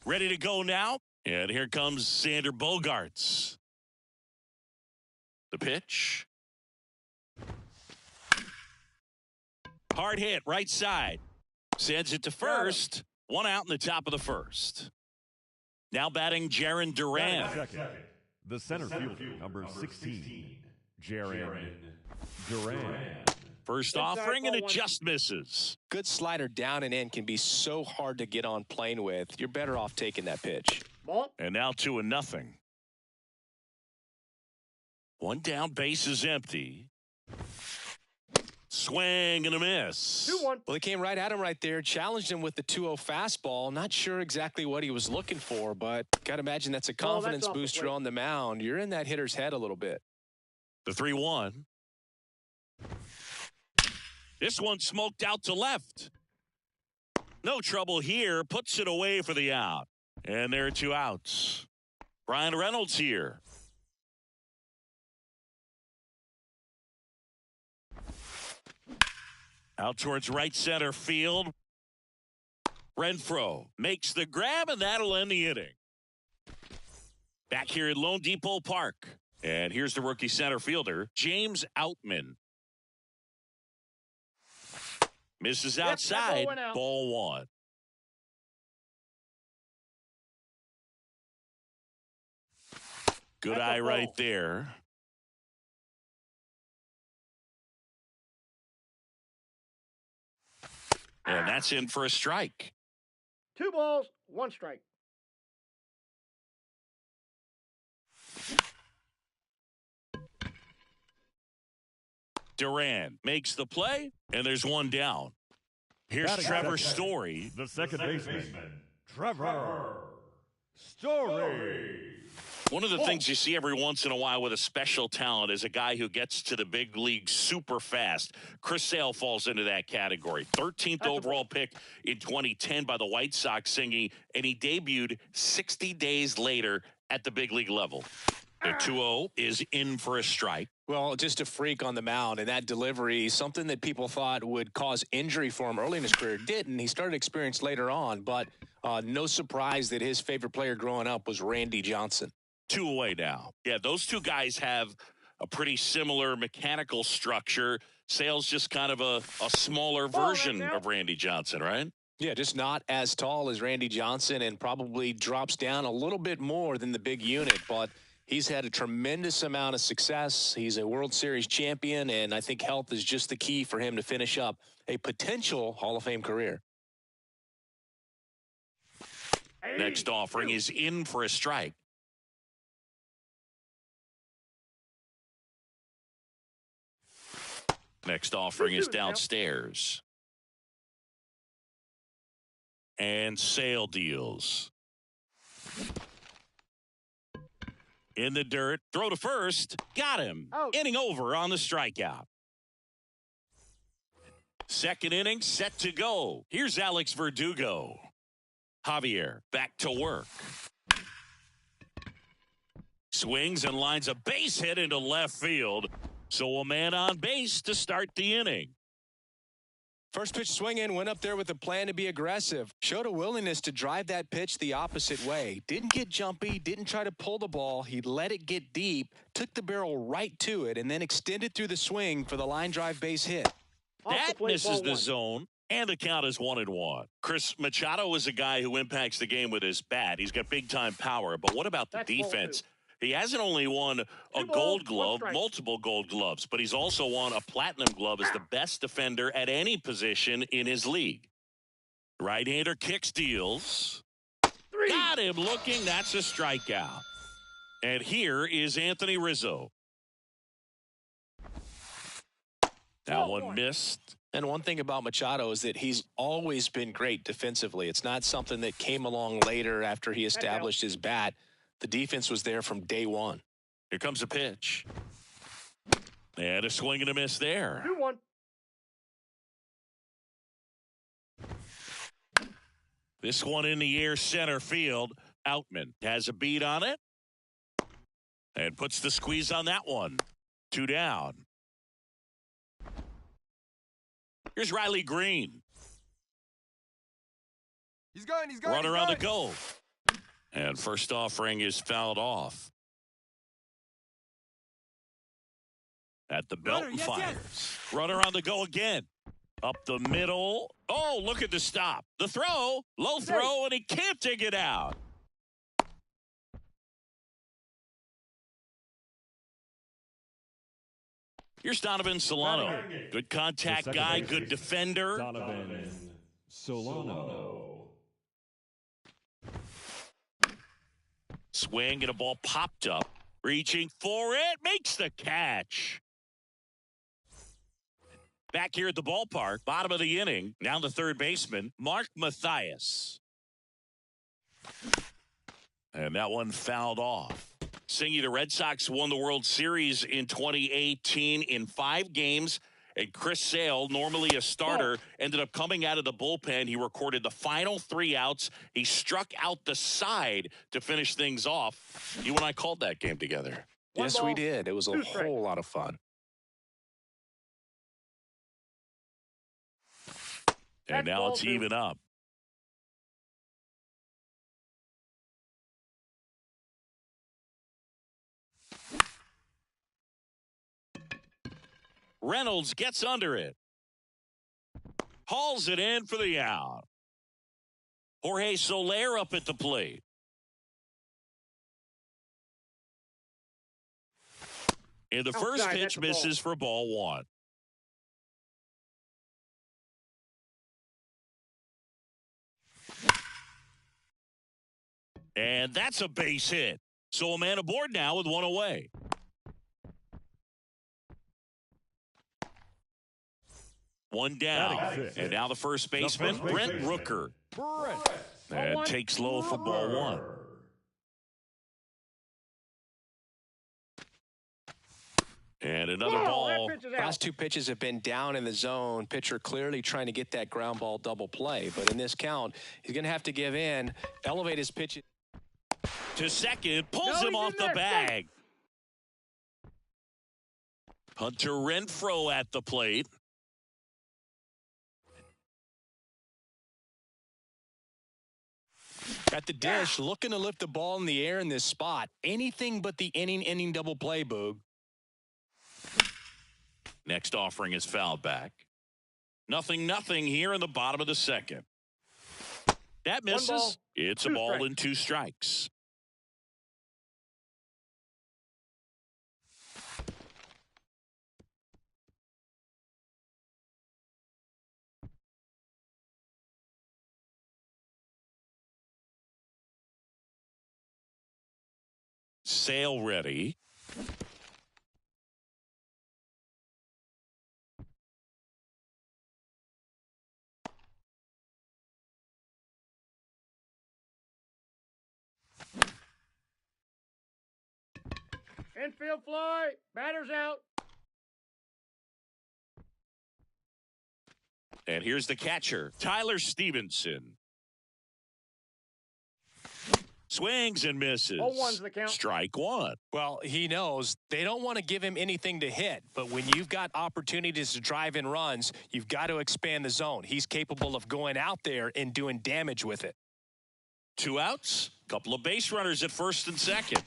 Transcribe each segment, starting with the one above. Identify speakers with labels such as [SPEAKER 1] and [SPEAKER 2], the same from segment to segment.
[SPEAKER 1] Ready to go now. And here comes Xander Bogaerts. The pitch. Hard hit, right side. Sends it to first. One out in the top of the first. Now batting Jarren Duran.
[SPEAKER 2] Second, the center fielder, number 16, Jarren Duran.
[SPEAKER 1] First offering, and it just misses.
[SPEAKER 3] Good slider down and in can be so hard to get on plane with. You're better off taking that pitch.
[SPEAKER 1] And now 2-0. One down, base is empty. Swing and a miss.
[SPEAKER 4] 2-1.
[SPEAKER 3] Well, he came right at him right there, challenged him with the 2-0 fastball. Not sure exactly what he was looking for, but got to imagine that's a confidence booster on the mound. You're in that hitter's head a little bit.
[SPEAKER 1] The 3-1. This one smoked out to left. No trouble here. Puts it away for the out. And there are 2 outs. Bryan Reynolds here. Out towards right center field. Renfroe makes the grab, and that'll end the inning. Back here at Lone Depot Park. And here's the rookie center fielder, James Outman. Misses outside, ball 1. Good eye right there. And that's in for a strike.
[SPEAKER 4] 2 balls, 1 strike.
[SPEAKER 1] Duran makes the play, and there's 1 down. Here's Trevor Story.
[SPEAKER 2] The second baseman, Trevor Story.
[SPEAKER 1] One of the things you see every once in a while with a special talent is a guy who gets to the big league super fast. Chris Sale falls into that category. 13th overall pick in 2010 by the White Sox singing, and he debuted 60 days later at the big league level. The 2-0 is in for a strike.
[SPEAKER 3] Well, just a freak on the mound, and that delivery, something that people thought would cause injury for him early in his career, didn't. He started experience later on, but no surprise that his favorite player growing up was Randy Johnson.
[SPEAKER 1] 2 away now. Yeah, those 2 guys have a pretty similar mechanical structure. Sale's just kind of a smaller version of Randy Johnson, right?
[SPEAKER 3] Yeah, just not as tall as Randy Johnson and probably drops down a little bit more than the big unit, but he's had a tremendous amount of success. He's a World Series champion, and I think health is just the key for him to finish up a potential Hall of Fame career.
[SPEAKER 1] Next offering is in for a strike. Next offering is downstairs. And Sale deals. In the dirt, throw to first, got him. Inning over on the strikeout. Second inning set to go. Here's Alex Verdugo. Javier back to work. Swings and lines a base hit into left field. So a man on base to start the inning.
[SPEAKER 3] First pitch swing in, went up there with a plan to be aggressive. Showed a willingness to drive that pitch the opposite way. Didn't get jumpy, didn't try to pull the ball. He let it get deep, took the barrel right to it, and then extended through the swing for the line drive base hit.
[SPEAKER 1] That misses the zone, and the count is 1-1. Chris Machado is a guy who impacts the game with his bat. He's got big-time power, but what about the defense? He hasn't only won a gold glove, multiple gold gloves, but he's also won a platinum glove as the best defender at any position in his league. Right-hander kicks, deals. Got him looking. That's a strikeout. And here is Anthony Rizzo. That one missed.
[SPEAKER 3] And one thing about Machado is that he's always been great defensively. It's not something that came along later after he established his bat. The defense was there from day one.
[SPEAKER 1] Here comes a pitch. And a swing and a miss there.
[SPEAKER 4] 2-1.
[SPEAKER 1] This one in the air center field. Outman has a beat on it. And puts the squeeze on that one. 2 down. Here's Riley Green.
[SPEAKER 5] He's going.
[SPEAKER 1] Runner on the goal. And first offering is fouled off. At the belt and fires. Runner on the go again. Up the middle. Oh, look at the stop. The throw. Low throw, and he can't dig it out. Here's Donovan Solano. Good contact guy, good defender.
[SPEAKER 2] Donovan Solano.
[SPEAKER 1] Swing and a ball popped up. Reaching for it. Makes the catch. Back here at the ballpark, bottom of the inning. Now the third baseman, Mark Mathias. And that one fouled off. Singy, the Red Sox won the World Series in 2018 in 5 games. And Chris Sale, normally a starter, ended up coming out of the bullpen. He recorded the final 3 outs. He struck out the side to finish things off. You and I called that game together.
[SPEAKER 3] Yes, we did. It was a whole lot of fun.
[SPEAKER 1] And now it's even up. Reynolds gets under it. Hauls it in for the out. Jorge Soler up at the plate. And the first pitch misses for ball 1. And that's a base hit. So a man aboard now with 1 away. One down. And now the first baseman, Brent Rooker. And takes low for ball 1. And another ball.
[SPEAKER 3] Last 2 pitches have been down in the zone. Pitcher clearly trying to get that ground ball double play. But in this count, he's going to have to give in, elevate his pitch.
[SPEAKER 1] To second, pulls him off the bag. Hunter Renfroe at the plate.
[SPEAKER 3] At the dish, looking to lift the ball in the air in this spot. Anything but the inning double play, Boog.
[SPEAKER 1] Next offering is fouled back. 0-0 here in the bottom of the second. That misses. It's a ball and 2 strikes. Sale ready.
[SPEAKER 4] Infield fly. Batter's out.
[SPEAKER 1] And here's the catcher, Tyler Stevenson. Swings and misses.
[SPEAKER 4] 0-1's the count.
[SPEAKER 1] Strike 1.
[SPEAKER 3] Well, he knows they don't want to give him anything to hit, but when you've got opportunities to drive in runs, you've got to expand the zone. He's capable of going out there and doing damage with it.
[SPEAKER 1] 2 outs, couple of base runners at first and second.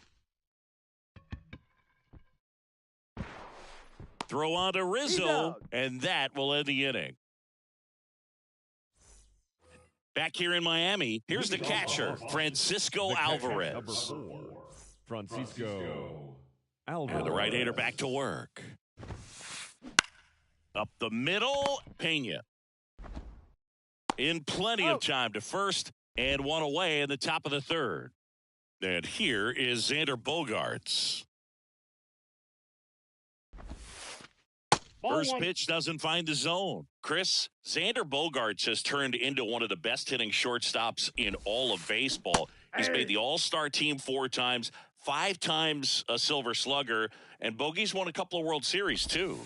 [SPEAKER 1] Throw on to Rizzo, and that will end the inning. Back here in Miami, here's the catcher, Francisco Alvarez.
[SPEAKER 2] Number 4, Francisco Alvarez.
[SPEAKER 1] And the right-hander back to work. Up the middle, Pena. In plenty of time to first, and 1 away in the top of the 3rd. And here is Xander Bogaerts. First pitch doesn't find the zone. Chris, Xander Bogaerts has turned into one of the best hitting shortstops in all of baseball. He's made the All-Star team 4 times, 5 times a Silver Slugger, and Bogey's won a couple of World Series too.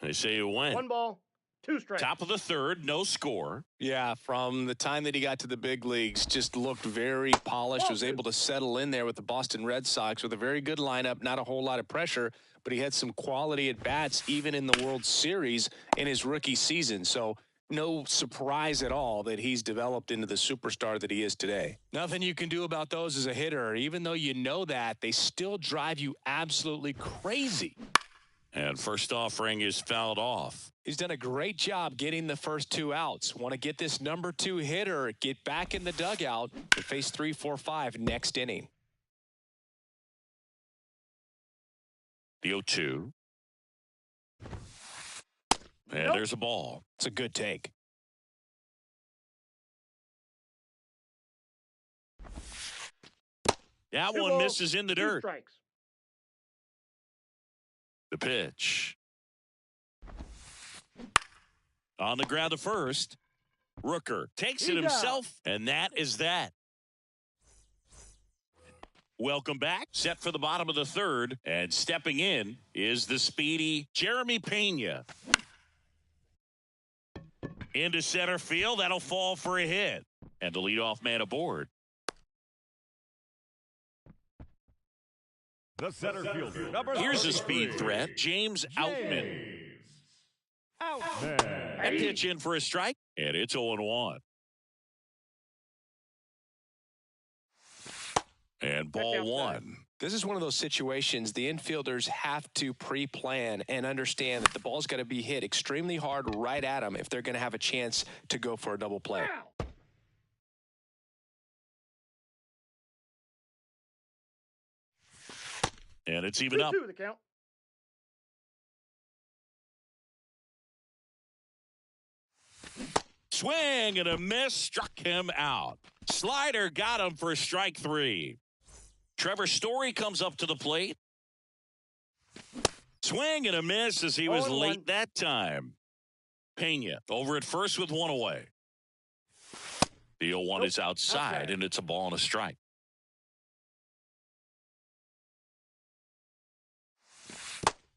[SPEAKER 1] They say you win.
[SPEAKER 4] 1 ball, 2 strikes.
[SPEAKER 1] Top of the 3rd, no score.
[SPEAKER 3] Yeah, from the time that he got to the big leagues, just looked very polished, was able to settle in there with the Boston Red Sox with a very good lineup, not a whole lot of pressure, but he had some quality at bats even in the World Series in his rookie season. So no surprise at all that he's developed into the superstar that he is today. Nothing you can do about those as a hitter. Even though you know that, they still drive you absolutely crazy.
[SPEAKER 1] And first offering is fouled off.
[SPEAKER 3] He's done a great job getting the first 2 outs. Want to get this number 2 hitter, get back in the dugout, and face 3, 4, 5 next inning.
[SPEAKER 1] The 0-2. And there's a ball.
[SPEAKER 3] It's a good take.
[SPEAKER 1] That
[SPEAKER 4] 2
[SPEAKER 1] one
[SPEAKER 4] balls,
[SPEAKER 1] misses in the
[SPEAKER 4] 2
[SPEAKER 1] dirt.
[SPEAKER 4] strikes.
[SPEAKER 1] The pitch. On the ground to first. Rooker takes it himself, and that is that. Welcome back. Set for the bottom of the third, and stepping in is the speedy Jeremy Pena. Into center field. That'll fall for a hit. And the leadoff man aboard.
[SPEAKER 2] The center fielder, number
[SPEAKER 1] Here's a
[SPEAKER 2] 33,
[SPEAKER 1] speed threat. James Outman.
[SPEAKER 2] Outman.
[SPEAKER 1] And pitch in for a strike, and it's 0-1. And ball one.
[SPEAKER 3] This is one of those situations the infielders have to pre-plan and understand that the ball's got to be hit extremely hard right at them if they're going to have a chance to go for a double play.
[SPEAKER 4] Wow.
[SPEAKER 1] And it's even up.
[SPEAKER 4] 2-2 the count.
[SPEAKER 1] Swing and a miss, struck him out. Slider got him for strike 3. Trevor Story comes up to the plate. Swing and a miss as he was
[SPEAKER 4] 0-1.
[SPEAKER 1] late that time. Pena over at first with 1 away. The 0-1 is outside, and it's a ball and a strike.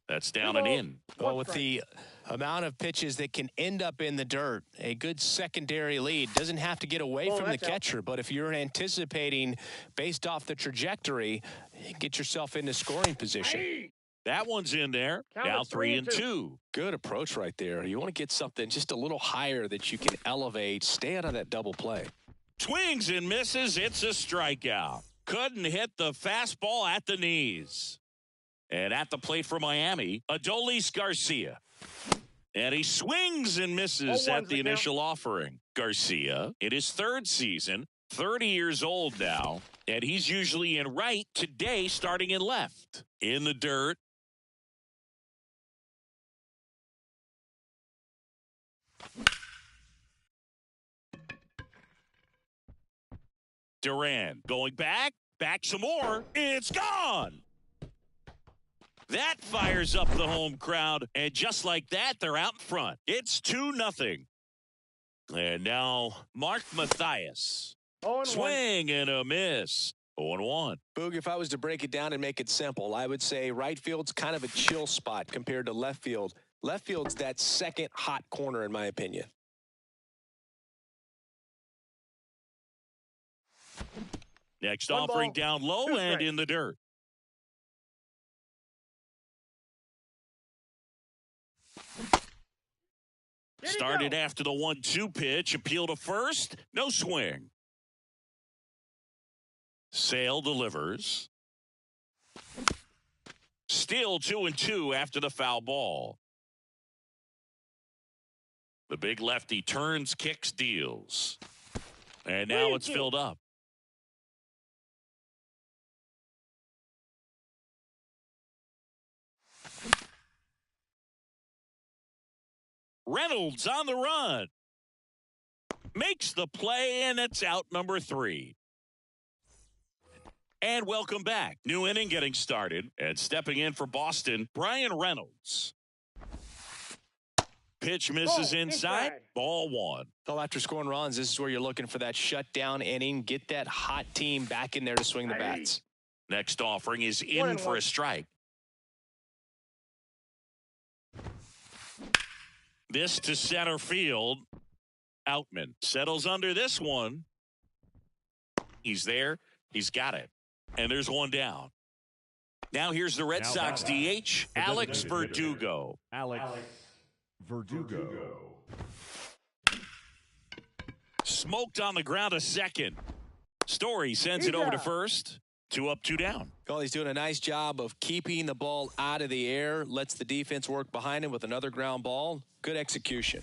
[SPEAKER 1] That's down and in.
[SPEAKER 3] Well, with the amount of pitches that can end up in the dirt, a good secondary lead doesn't have to get away from the catcher. But if you're anticipating based off the trajectory, get yourself into scoring position.
[SPEAKER 1] That one's in there.
[SPEAKER 4] Count
[SPEAKER 1] Now
[SPEAKER 4] it
[SPEAKER 1] 3-2.
[SPEAKER 3] Good approach right there. You want to get something just a little higher that you can elevate. Stay out of that double play.
[SPEAKER 1] Swings and misses. It's a strikeout. Couldn't hit the fastball at the knees. And at the plate for Miami, Adolis Garcia. And he swings and misses at the initial offering. Garcia, in his 3rd season, 30 years old now, and he's usually in right, today starting in left. In the dirt. Duran going back some more. It's gone. That fires up the home crowd, and just like that, they're out in front. It's 2-0. And now Mark Mathias. Swing and a miss. 0-1.
[SPEAKER 3] Boog, if I was to break it down and make it simple, I would say right field's kind of a chill spot compared to left field. Left field's that second hot corner, in my opinion.
[SPEAKER 1] Next offering down low and in the dirt. Started after the 1-2 pitch. Appeal to first. No swing. Sale delivers. Still 2-2 after the foul ball. The big lefty turns, kicks, deals. And now it's filled up. Reynolds on the run. Makes the play, and it's out number 3. And welcome back. New inning getting started. And stepping in for Boston, Brian Reynolds. Pitch misses inside. Ball 1.
[SPEAKER 3] Well, after scoring runs, this is where you're looking for that shutdown inning. Get that hot team back in there to swing the bats.
[SPEAKER 1] Next offering is in for a strike. This to center field. Outman settles under this one. He's there. He's got it. And there's one down. Now here's the Red Sox DH, Alex Verdugo.
[SPEAKER 2] Alex Verdugo.
[SPEAKER 1] smoked on the ground a second. Story sends it over to first. 2 up, 2 down.
[SPEAKER 3] Well, he's doing a nice job of keeping the ball out of the air. Lets the defense work behind him with another ground ball. Good execution.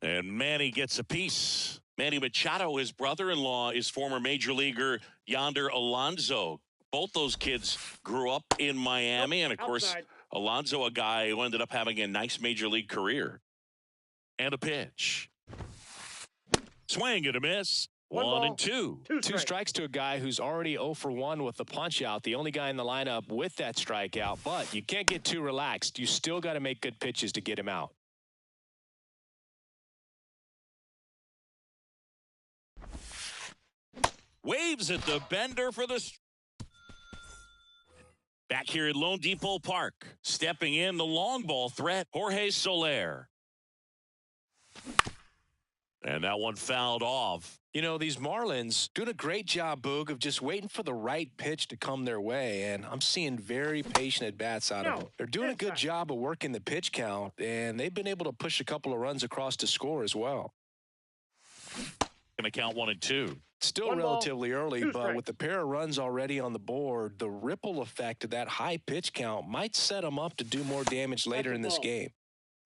[SPEAKER 1] And Manny gets a piece. Manny Machado, his brother-in-law, is former major leaguer Yonder Alonso. Both those kids grew up in Miami. And, of course, Alonso, a guy who ended up having a nice major league career. And a pitch. Swing and a miss. 1 and 2.
[SPEAKER 3] Two strikes to a guy who's already 0 for 1 with the punch out. The only guy in the lineup with that strikeout. But you can't get too relaxed. You still got to make good pitches to get him out.
[SPEAKER 1] Waves at the bender for the... Back here at Lone Depot Park. Stepping in the long ball threat, Jorge Soler. And that one fouled off.
[SPEAKER 3] You know, these Marlins doing a great job, Boog, of just waiting for the right pitch to come their way. And I'm seeing very patient at-bats out of them. They're doing a good job of working the pitch count, and they've been able to push a couple of runs across to score as well.
[SPEAKER 1] Going to count 1 and 2.
[SPEAKER 3] Still relatively early, but with the pair of runs already on the board, the ripple effect of that high pitch count might set them up to do more damage later in this game.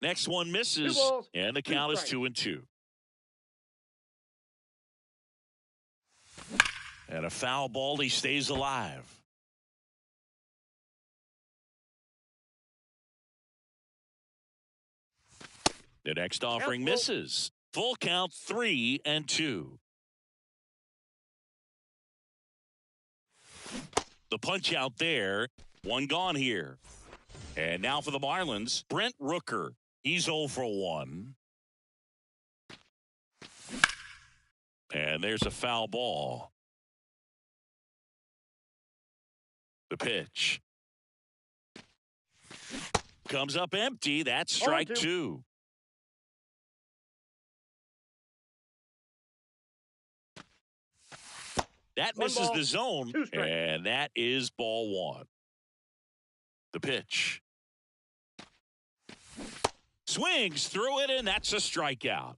[SPEAKER 1] Next one misses, and the count is 2 and 2. And a foul ball, he stays alive. The next offering misses. Full count, 3 and 2. The punch out there. 1 gone here. And now for the Marlins, Brent Rooker. He's 0 for 1. And there's a foul ball. The pitch. Comes up empty. That's strike 2. That misses the zone, and that is ball 1. The pitch. Swings through it, and that's a strikeout.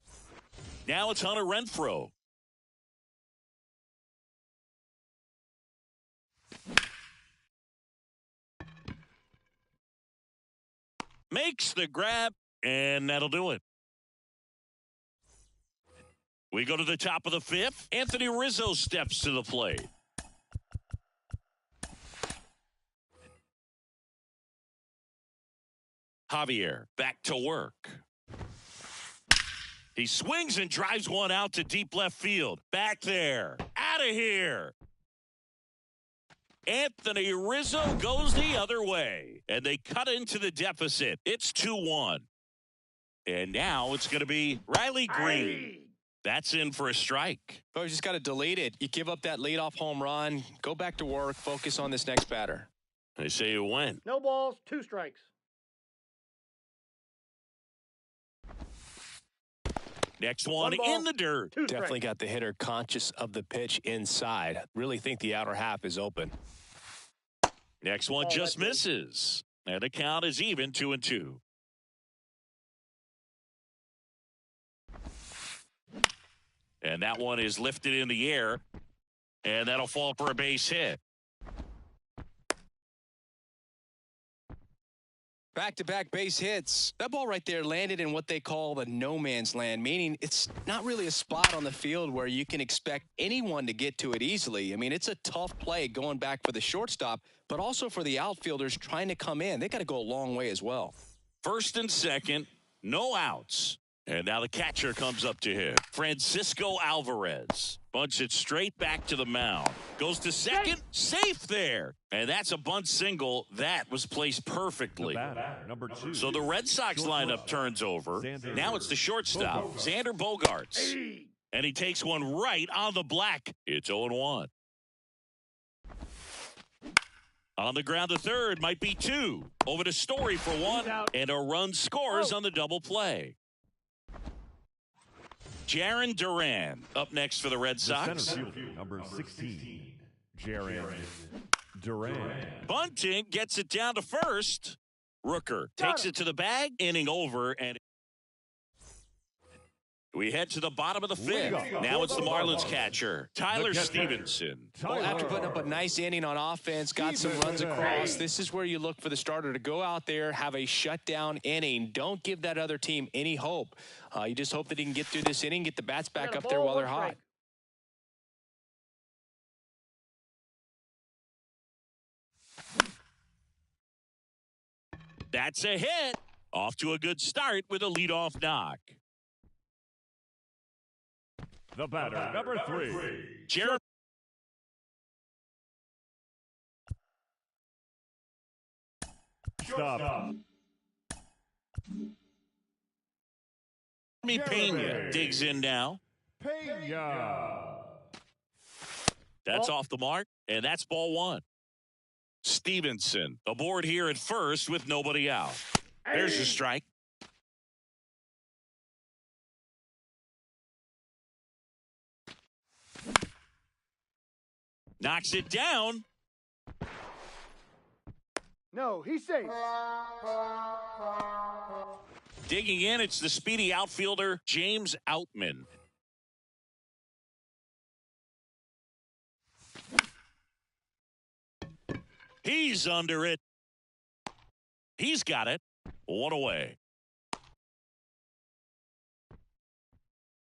[SPEAKER 1] Now it's Hunter Renfroe. Makes the grab, and that'll do it. We go to the top of the 5th. Anthony Rizzo steps to the plate. Javier back to work. He swings and drives one out to deep left field. Back there. Out of here. Anthony Rizzo goes the other way. And they cut into the deficit. It's 2-1. And now it's going to be Riley Green. That's in for a strike.
[SPEAKER 3] Oh, you just got to delete it. You give up that leadoff home run, go back to work, focus on this next batter.
[SPEAKER 1] They say you win.
[SPEAKER 4] No balls, 2 strikes.
[SPEAKER 1] Next one in the dirt.
[SPEAKER 3] Definitely got the hitter conscious of the pitch inside. Really think the outer half is open.
[SPEAKER 1] Next one just misses. And the count is even 2 and 2. And that one is lifted in the air. And that'll fall for a base hit.
[SPEAKER 3] Back-to-back base hits. That ball right there landed in what they call the no man's land, meaning it's not really a spot on the field where you can expect anyone to get to it easily. I mean, it's a tough play going back for the shortstop, but also for the outfielders trying to come in. They got to go a long way as well.
[SPEAKER 1] First and second, no outs. And now the catcher comes up to him. Francisco Alvarez bunts it straight back to the mound. Goes to second, safe there. And that's a bunt single that was placed perfectly.
[SPEAKER 2] Number 2.
[SPEAKER 1] So the Red Sox lineup turns over. Now it's the shortstop, Xander Bogaerts. And he takes one right on the black. It's 0-1. On the ground to third, might be 2. Over to Story for 1. And a run scores on the double play. Jarren Duran up next for the Red Sox.
[SPEAKER 2] Center fielder, number 16, Jarren Duran.
[SPEAKER 1] Bunting gets it down to first. Rooker takes it to the bag, inning over, and We head to the bottom of the fifth. Now it's the Marlins catcher, Tyler Stevenson.
[SPEAKER 3] Well, after putting up a nice inning on offense, got some runs across, this is where you look for the starter to go out there, have a shutdown inning. Don't give that other team any hope. You just hope that he can get through this inning, get the bats back up there while they're hot.
[SPEAKER 1] That's a hit. Off to a good start with a leadoff knock.
[SPEAKER 2] The batter, number 3.
[SPEAKER 1] Jeremy
[SPEAKER 2] Stop.
[SPEAKER 1] Pena digs in now.
[SPEAKER 2] Pena.
[SPEAKER 1] That's off the mark, and that's ball one. Stevenson aboard here at first with nobody out. There's a strike. Knocks it down.
[SPEAKER 4] No, he's safe.
[SPEAKER 1] Digging in, it's the speedy outfielder, James Outman. He's under it. He's got it. One away.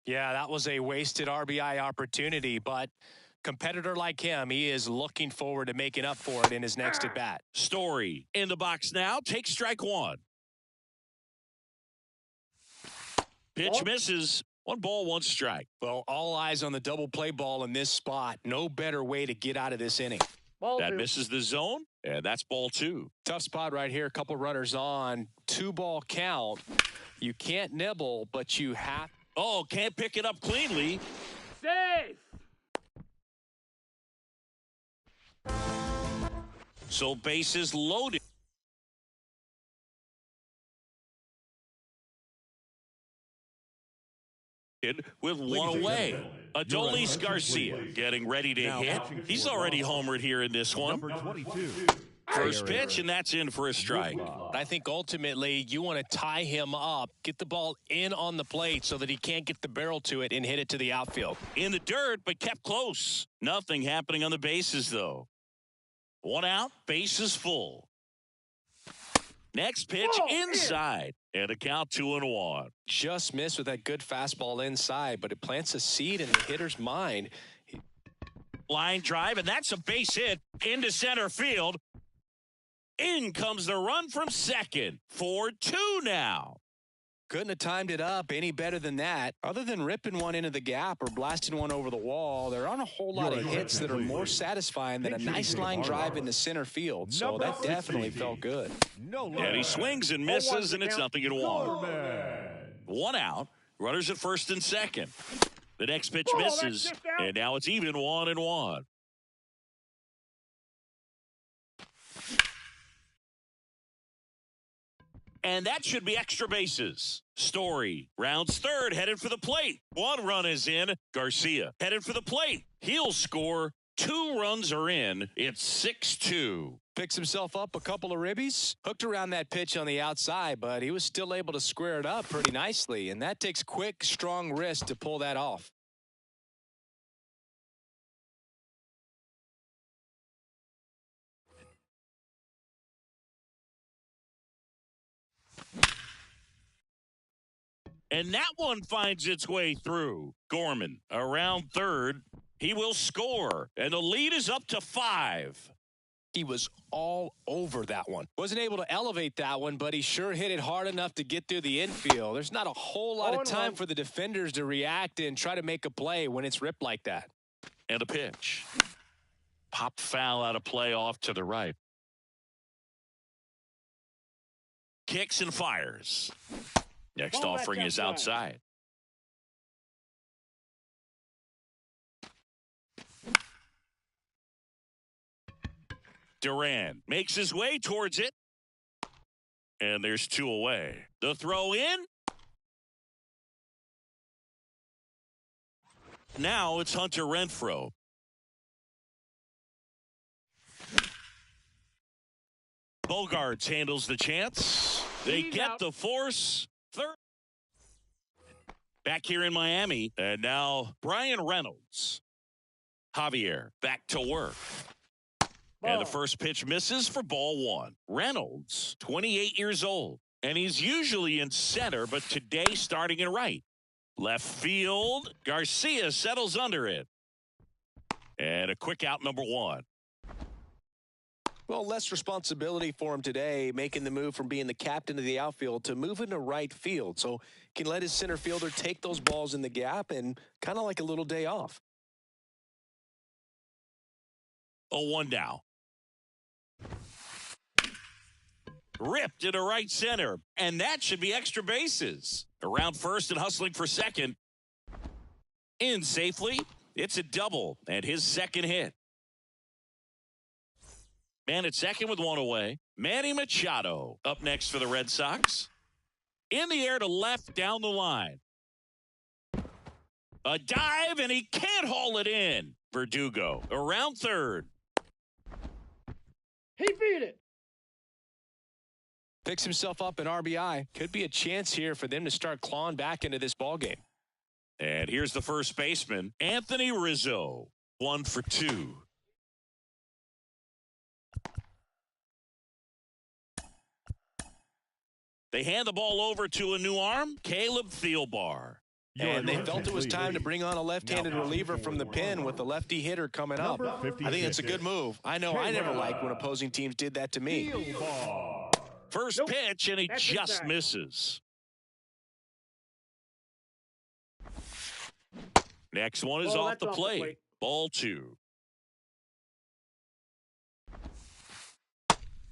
[SPEAKER 3] Yeah, that was a wasted RBI opportunity, but competitor like him, he is looking forward to making up for it in his next at bat.
[SPEAKER 1] Story in the box now. Takes strike one. Pitch misses. 1 ball, 1 strike.
[SPEAKER 3] Well, all eyes on the double play ball in this spot. No better way to get out of this inning.
[SPEAKER 1] That misses the zone, and that's ball 2.
[SPEAKER 3] Tough spot right here. A couple runners on. 2-ball count. You can't nibble, but you have.
[SPEAKER 1] Oh, can't pick it up cleanly.
[SPEAKER 4] Safe.
[SPEAKER 1] So bases loaded. With 1 away. Adolis Garcia getting ready to hit. He's already homered here in this one.
[SPEAKER 2] Number 22.
[SPEAKER 1] First pitch, and that's in for a strike.
[SPEAKER 3] I think ultimately you want to tie him up, get the ball in on the plate so that he can't get the barrel to it and hit it to the outfield.
[SPEAKER 1] In the dirt, but kept close. Nothing happening on the bases, though. 1 out, bases full. Next pitch inside, and a count 2-1.
[SPEAKER 3] Just missed with that good fastball inside, but it plants a seed in the hitter's mind.
[SPEAKER 1] Line drive, and that's a base hit into center field. In comes the run from second. 4-2 now.
[SPEAKER 3] Couldn't have timed it up any better than that. Other than ripping one into the gap or blasting one over the wall, there aren't a whole lot of hits that are more satisfying than a nice line drive into center field. So that definitely felt good.
[SPEAKER 1] And he swings and misses, and it's 0-1. 1 out. Runners at first and second. The next pitch misses, and now it's even 1-1. And that should be extra bases. Story rounds third, headed for the plate. 1 run is in. Garcia headed for the plate. He'll score. 2 runs are in. It's 6-2.
[SPEAKER 3] Picks himself up a couple of ribbies. Hooked around that pitch on the outside, but he was still able to square it up pretty nicely. And that takes quick, strong wrist to pull that off.
[SPEAKER 1] And that one finds its way through. Gorman around third. He will score. And the lead is up to 5.
[SPEAKER 3] He was all over that one. Wasn't able to elevate that one, but he sure hit it hard enough to get through the infield. There's not a whole lot of time for the defenders to react and try to make a play when it's ripped like that.
[SPEAKER 1] And a pitch. Pop foul out of play off to the right. Kicks and fires. Next offering is outside. Duran makes his way towards it. And there's 2 away. The throw in. Now it's Hunter Renfroe. Bogarts handles the chance. They get the force. Third. Back here in Miami, and now Brian Reynolds. Javier back to work. And the first pitch misses for ball one. Reynolds, 28 years old, and he's usually in center, but today starting in right. Left field, Garcia settles under it. And a quick out, number one.
[SPEAKER 3] Well, less responsibility for him today, making the move from being the captain of the outfield to moving to right field. So can let his center fielder take those balls in the gap and kind of like a little day off.
[SPEAKER 1] 0-1 now. Ripped into right center, and that should be extra bases. Around first and hustling for second. In safely. It's a double and his second hit. Man at second with one away. Manny Machado up next for the Red Sox. In the air to left down the line. A dive, and he can't haul it in. Verdugo around third.
[SPEAKER 4] He beat it.
[SPEAKER 3] Picks himself up an RBI. Could be a chance here for them to start clawing back into this ballgame.
[SPEAKER 1] And here's the first baseman, Anthony Rizzo. 1 for 2. They hand the ball over to a new arm, Caleb Thielbar.
[SPEAKER 3] And they felt it was time to bring on a left-handed reliever from the pen with a lefty hitter coming up. I think that's a good move. I know I never liked when opposing teams did that to me.
[SPEAKER 1] First pitch, and he just misses. Next one is off the plate. Ball 2.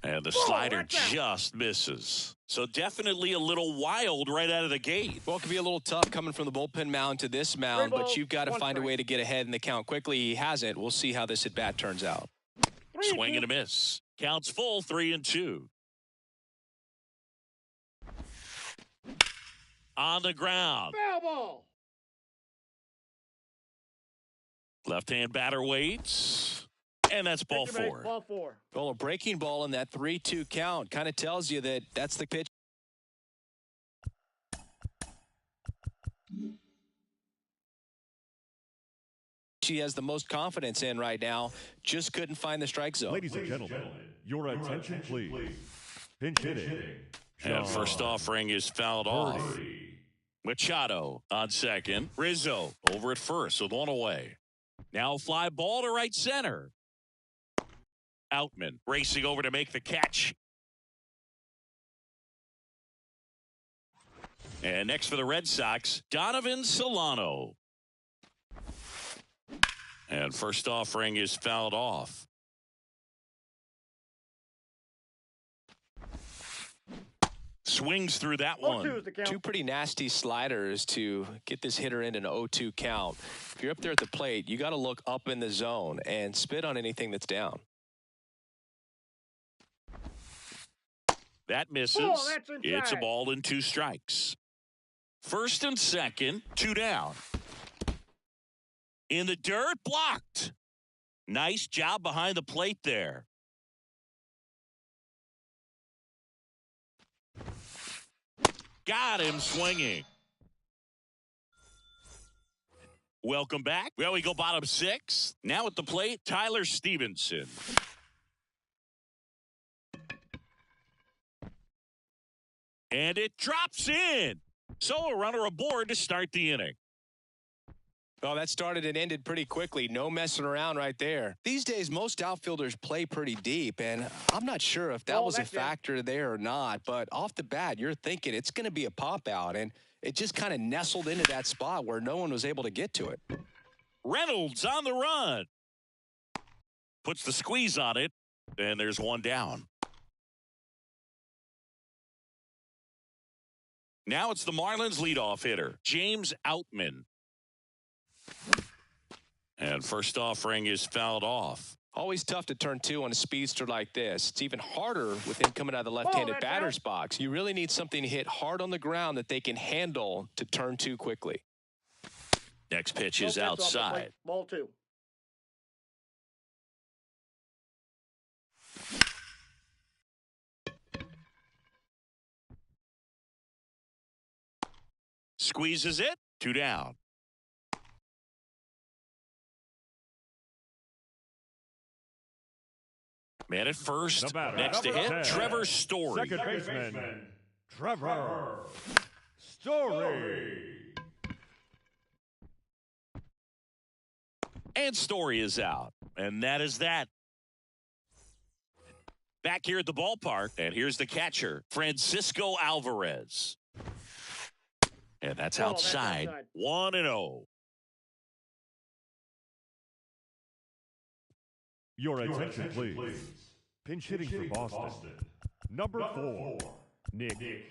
[SPEAKER 1] And the slider just misses. So definitely a little wild right out of the gate.
[SPEAKER 3] Well, it could be a little tough coming from the bullpen mound to this mound, but you've got to find a way to get ahead in the count quickly. He hasn't. We'll see how this at-bat turns out.
[SPEAKER 1] Swing and a miss. Counts full, 3-2. On the ground.
[SPEAKER 4] Foul ball.
[SPEAKER 1] Left-hand batter waits. And that's ball 4.
[SPEAKER 4] Ball 4.
[SPEAKER 3] Well, a breaking ball in that 3-2 count kind of tells you that that's the pitch. She has the most confidence in right now. Just couldn't find the strike zone.
[SPEAKER 2] Ladies and gentlemen, your attention, please. Pinch hitting.
[SPEAKER 1] And first offering is fouled off. Machado on second. Rizzo over at first with one away. Now fly ball to right center. Outman racing over to make the catch. And next for the Red Sox, Donovan Solano. And first offering is fouled off. Swings through that one.
[SPEAKER 3] Two pretty nasty sliders to get this hitter in an 0-2 count. If you're up there at the plate, you got to look up in the zone and spit on anything that's down.
[SPEAKER 1] That misses. It's a ball and 2 strikes. First and second, 2 down. In the dirt, blocked. Nice job behind the plate there. Got him swinging. Welcome back. Well, we go bottom 6. Now at the plate, Tyler Stevenson. And it drops in. So a runner aboard to start the inning.
[SPEAKER 3] Well, that started and ended pretty quickly. No messing around right there. These days, most outfielders play pretty deep, and I'm not sure if that was a factor there or not, but off the bat, you're thinking it's going to be a pop-out, and it just kind of nestled into that spot where no one was able to get to it.
[SPEAKER 1] Reynolds on the run. Puts the squeeze on it, and there's one down. Now it's the Marlins leadoff hitter, James Outman. And first offering is fouled off.
[SPEAKER 3] Always tough to turn 2 on a speedster like this. It's even harder with him coming out of the left-handed batter's box. You really need something to hit hard on the ground that they can handle to turn 2 quickly.
[SPEAKER 1] Next pitch is outside.
[SPEAKER 4] Ball 2.
[SPEAKER 1] Squeezes it. 2 down. Man at first.
[SPEAKER 2] The batter,
[SPEAKER 1] Next to
[SPEAKER 2] number
[SPEAKER 1] hit,
[SPEAKER 2] 10,
[SPEAKER 1] Trevor Story.
[SPEAKER 2] Second baseman, Trevor Story.
[SPEAKER 1] And Story is out. And that is that. Back here at the ballpark, and here's the catcher, Francisco Alvarez. And that's outside. 1-0.
[SPEAKER 2] Your attention, please. Pinch hitting for Boston. Number 4, Nick.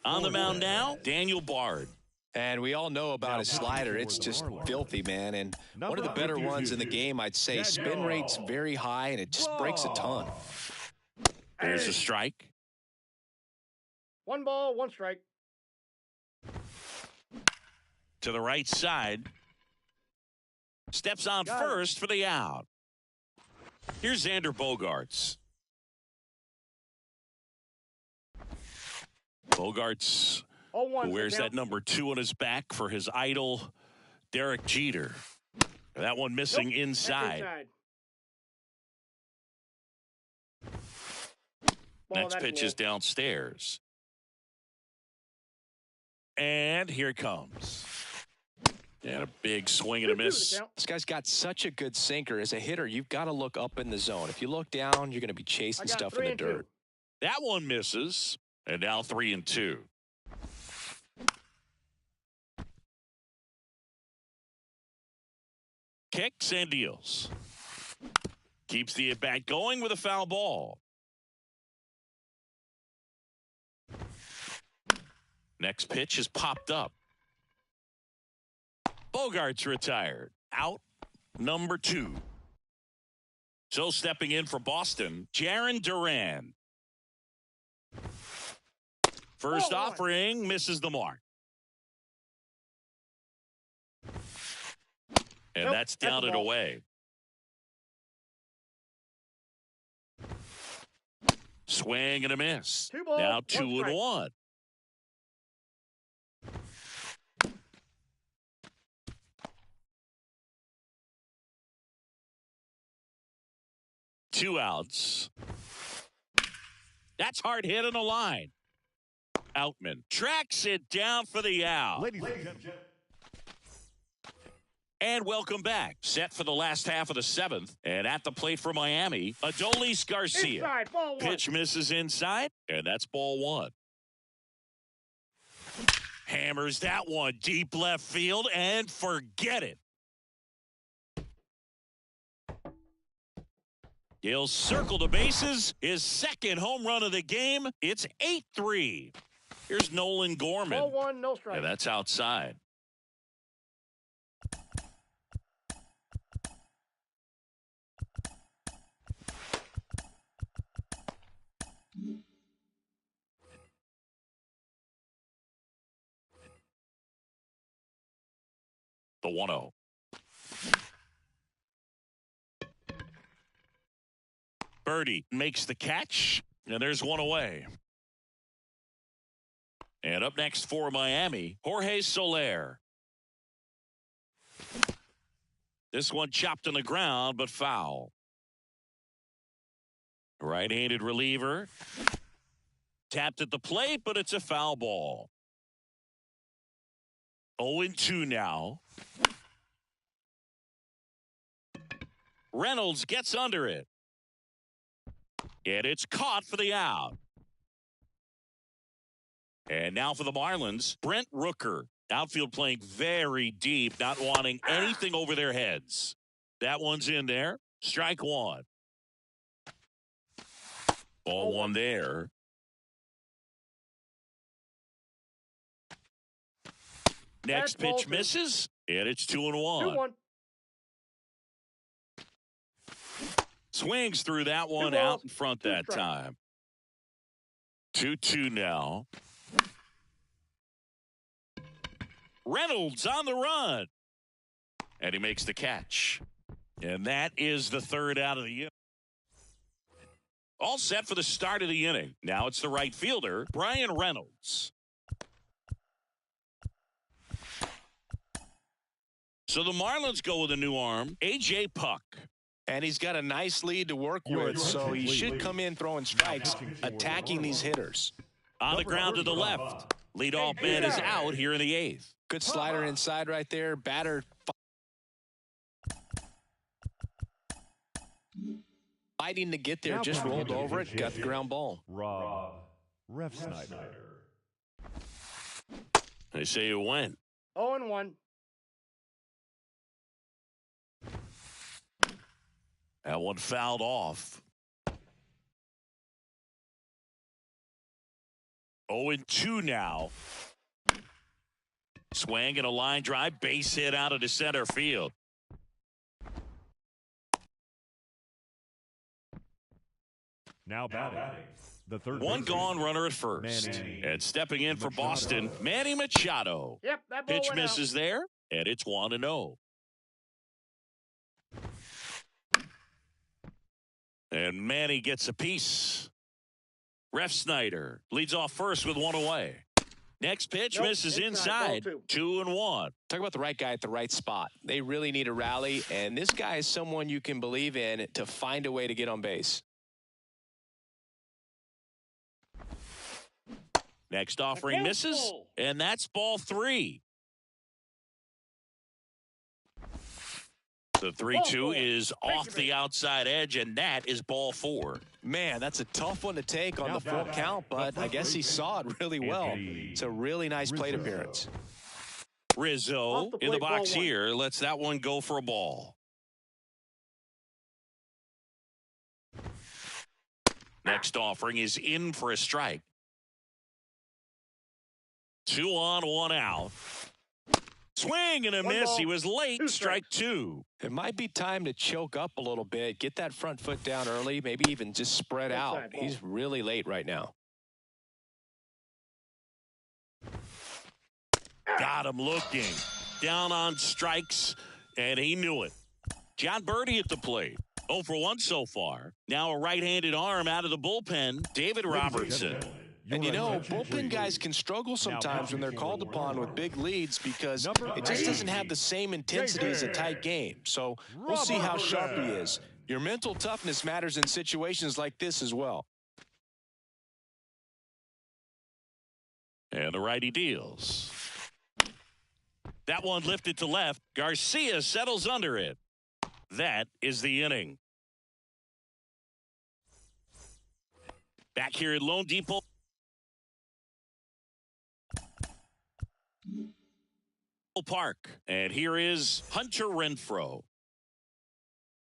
[SPEAKER 1] On the mound now, Daniel Bard.
[SPEAKER 3] And we all know about his slider. It's just filthy, man. And one of the better ones in the game, I'd say. Spin rate's very high, and it just breaks a ton.
[SPEAKER 1] There's a strike.
[SPEAKER 4] 1 ball, 1 strike.
[SPEAKER 1] To the right side. Steps on first for the out. Here's Xander Bogaerts. Bogaerts, who wears that number 2 on his back for his idol, Derek Jeter. That one missing inside. Next pitch is downstairs. And here it comes. And a big swing and a miss.
[SPEAKER 3] This guy's got such a good sinker. As a hitter, you've got to look up in the zone. If you look down, you're going to be chasing stuff in the dirt.
[SPEAKER 1] That one misses. And now 3-2. Kicks and deals. Keeps the at-bat going with a foul ball. Next pitch is popped up. Bogaerts retired. Out number 2. So stepping in for Boston, Jarren Duran. First offering misses the mark. And that's down and away. Swing and a miss. Now 2-1. Two outs. That's hard hit on the line. Outman tracks it down for the out.
[SPEAKER 2] Ladies and gentlemen.
[SPEAKER 1] And welcome back. Set for the last half of the 7th. And at the plate for Miami, Adolis Garcia.
[SPEAKER 4] Inside, ball 1.
[SPEAKER 1] Pitch misses inside, and that's ball 1. Hammers that one deep left field, and forget it. He'll circle the bases. His second home run of the game. It's 8-3. Here's Nolan Gorman.
[SPEAKER 4] Ball 1, no strike.
[SPEAKER 1] And that's outside. The 1-0. Birdie makes the catch, and there's one away. And up next for Miami, Jorge Soler. This one chopped on the ground, but foul. Right-handed reliever. Tapped at the plate, but it's a foul ball. 0-2 now. Reynolds gets under it. And it's caught for the out. And now for the Marlins, Brent Rooker. Outfield playing very deep, not wanting anything over their heads. That one's in there. Strike 1. Ball 1 there. Next pitch misses, and it's 2-1.
[SPEAKER 4] 2-1.
[SPEAKER 1] Swings through that one out in front that time. 2-2 now. Reynolds on the run. And he makes the catch. And that is the third out of the inning. All set for the start of the inning. Now it's the right fielder, Brian Reynolds. So the Marlins go with a new arm, A.J. Puck.
[SPEAKER 3] And he's got a nice lead to work
[SPEAKER 2] Your
[SPEAKER 3] with, so he should come in throwing strikes, attacking these hitters.
[SPEAKER 1] On the ground to the left. Leadoff man is out here in the 8th.
[SPEAKER 3] Good slider inside right there. Batter fighting to get there, just rolled over it, got the ground ball.
[SPEAKER 2] Rob Refsnyder.
[SPEAKER 1] They say it went.
[SPEAKER 4] 0-1.
[SPEAKER 1] That one fouled off. 0-2 now. Swing and a line drive, base hit out of the center field.
[SPEAKER 2] Now batting. The third
[SPEAKER 1] One
[SPEAKER 2] baseman,
[SPEAKER 1] gone, runner at first.
[SPEAKER 2] Manny
[SPEAKER 1] And stepping in for
[SPEAKER 2] Machado.
[SPEAKER 1] Boston, Manny Machado.
[SPEAKER 4] Yep, that ball
[SPEAKER 1] Pitch
[SPEAKER 4] went
[SPEAKER 1] misses there, and it's 1-0. And Manny gets a piece. Refsnyder leads off first with one away. Next pitch
[SPEAKER 4] Nope,
[SPEAKER 1] misses
[SPEAKER 4] inside,
[SPEAKER 1] inside.
[SPEAKER 4] ball
[SPEAKER 1] 2-1.
[SPEAKER 3] Talk about the right guy at the right spot. They really need a rally, and this guy is someone you can believe in to find a way to get on base.
[SPEAKER 1] Next offering misses, and that's ball 3. The 3-2 is off the outside edge, and that is ball 4.
[SPEAKER 3] Man, that's a tough one to take on the full count, but I guess he saw it really well. It's a really nice plate appearance.
[SPEAKER 1] Rizzo
[SPEAKER 4] Off the
[SPEAKER 1] in the
[SPEAKER 4] plate,
[SPEAKER 1] box
[SPEAKER 4] ball 1.
[SPEAKER 1] here lets that one go for a ball. Next offering is in for a strike. 2 on, 1 out. Swing and a
[SPEAKER 4] One
[SPEAKER 1] miss.
[SPEAKER 4] ball,
[SPEAKER 1] He was late.
[SPEAKER 4] 2
[SPEAKER 1] Strike
[SPEAKER 4] strikes.
[SPEAKER 1] 2.
[SPEAKER 3] It might be time to choke up a little bit, get that front foot down early, maybe even just spread out.
[SPEAKER 4] Inside ball.
[SPEAKER 3] He's really late right now.
[SPEAKER 1] Got him looking. Down on strikes, and he knew it. John Birdie at the plate. 0 for 1 so far. Now a right-handed arm out of the bullpen. David Robertson.
[SPEAKER 3] And you know, bullpen guys can struggle sometimes when they're called upon with big leads because it just doesn't have the same intensity as a tight game. So we'll see how sharp he is. Your mental toughness matters in situations like this as well.
[SPEAKER 1] And the righty deals. That one lifted to left. Garcia settles under it. That is the inning. Back here at Lone Depot. Park. And here is Hunter Renfroe.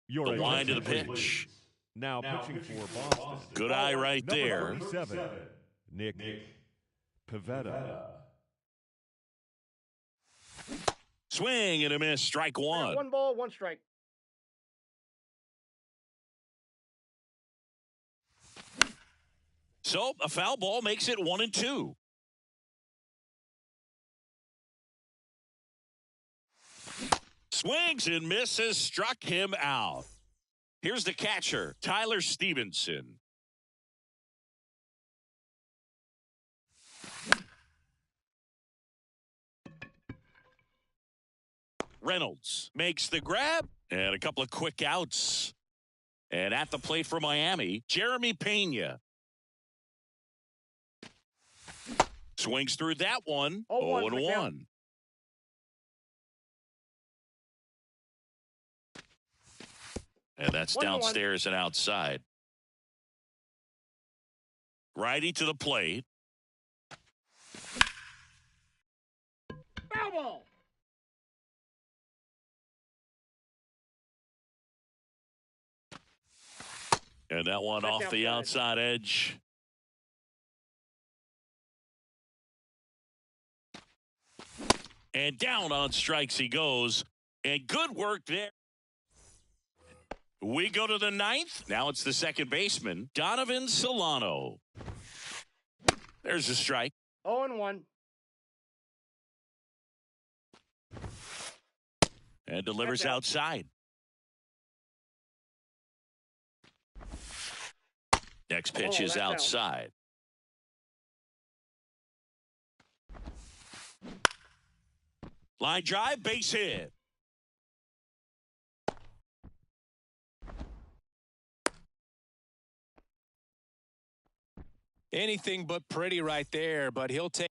[SPEAKER 2] Your
[SPEAKER 1] The wind of the
[SPEAKER 2] attention,
[SPEAKER 1] pitch.
[SPEAKER 2] please. Now pitching for Boston.
[SPEAKER 1] Good eye right
[SPEAKER 2] Number
[SPEAKER 1] there.
[SPEAKER 2] 37, Nick Pivetta.
[SPEAKER 1] Swing and a miss. Strike 1.
[SPEAKER 4] 1 ball, 1 strike.
[SPEAKER 1] So a foul ball makes it 1-2. Swings and misses, struck him out. Here's the catcher, Tyler Stevenson. Reynolds makes the grab and a couple of quick outs. And at the plate for Miami, Jeremy Pena. Swings through that one.
[SPEAKER 4] 0-1 the
[SPEAKER 1] 0-1.
[SPEAKER 4] count.
[SPEAKER 1] And that's
[SPEAKER 4] 1-1.
[SPEAKER 1] downstairs and outside. Righty to the plate.
[SPEAKER 4] Foul ball.
[SPEAKER 1] And that one
[SPEAKER 4] Back
[SPEAKER 1] off the
[SPEAKER 4] outside.
[SPEAKER 1] outside edge. And down on strikes he goes. And good work there. We go to the 9th. Now it's the second baseman, Donovan Solano. There's a strike.
[SPEAKER 4] 0-1.
[SPEAKER 1] And delivers
[SPEAKER 4] That's out.
[SPEAKER 1] outside. Next pitch is
[SPEAKER 4] that's out.
[SPEAKER 1] outside. Line drive, base hit.
[SPEAKER 3] Anything but pretty right there, but he'll take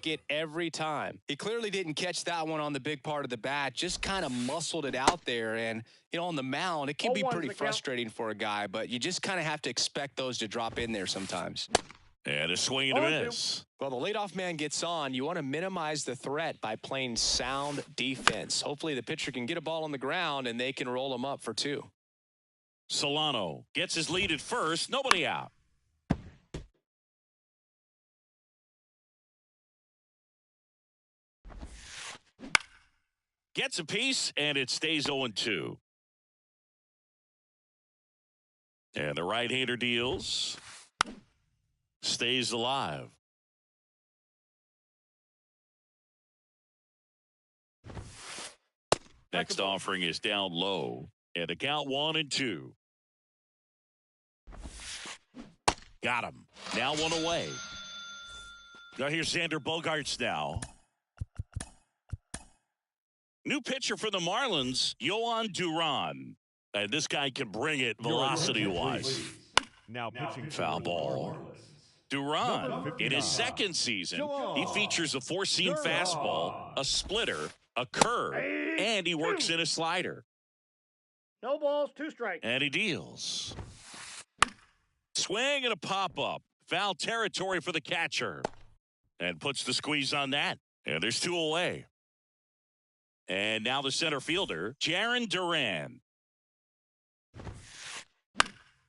[SPEAKER 3] it every time. He clearly didn't catch that one on the big part of the bat, just kind of muscled it out there. And, you know, on the mound, it can be pretty frustrating for a guy, but you just kind of have to expect those to drop in there sometimes.
[SPEAKER 1] And a swing and a miss.
[SPEAKER 3] Well, the leadoff man gets on. You want to minimize the threat by playing sound defense. Hopefully the pitcher can get a ball on the ground and they can roll him up for 2.
[SPEAKER 1] Solano gets his lead at first. Nobody out. Gets a piece, and it stays 0-2. And the right-hander deals. Stays alive. Next offering is down low. And the count 1-2. Got him. Now 1 away. Now here's Xander Bogaerts now. New pitcher for the Marlins, Yohan Duran. And this guy can bring it velocity-wise.
[SPEAKER 2] Now pitching
[SPEAKER 1] Foul ball. Duran, in his second season, he features a four-seam fastball, a splitter, a curve, and he works in a slider.
[SPEAKER 4] No balls, 2 strikes.
[SPEAKER 1] And he deals. Swing and a pop-up. Foul territory for the catcher. And puts the squeeze on that. And there's 2 away. And now the center fielder, Jarren Duran.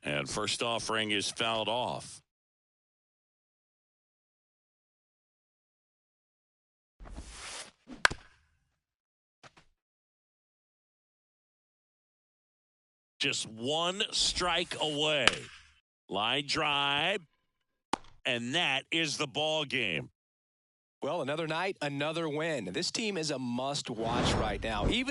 [SPEAKER 1] And first offering is fouled off. Just 1 strike away. Line drive. And that is the ball game.
[SPEAKER 3] Well, another night, another win. This team is a must-watch right now, even if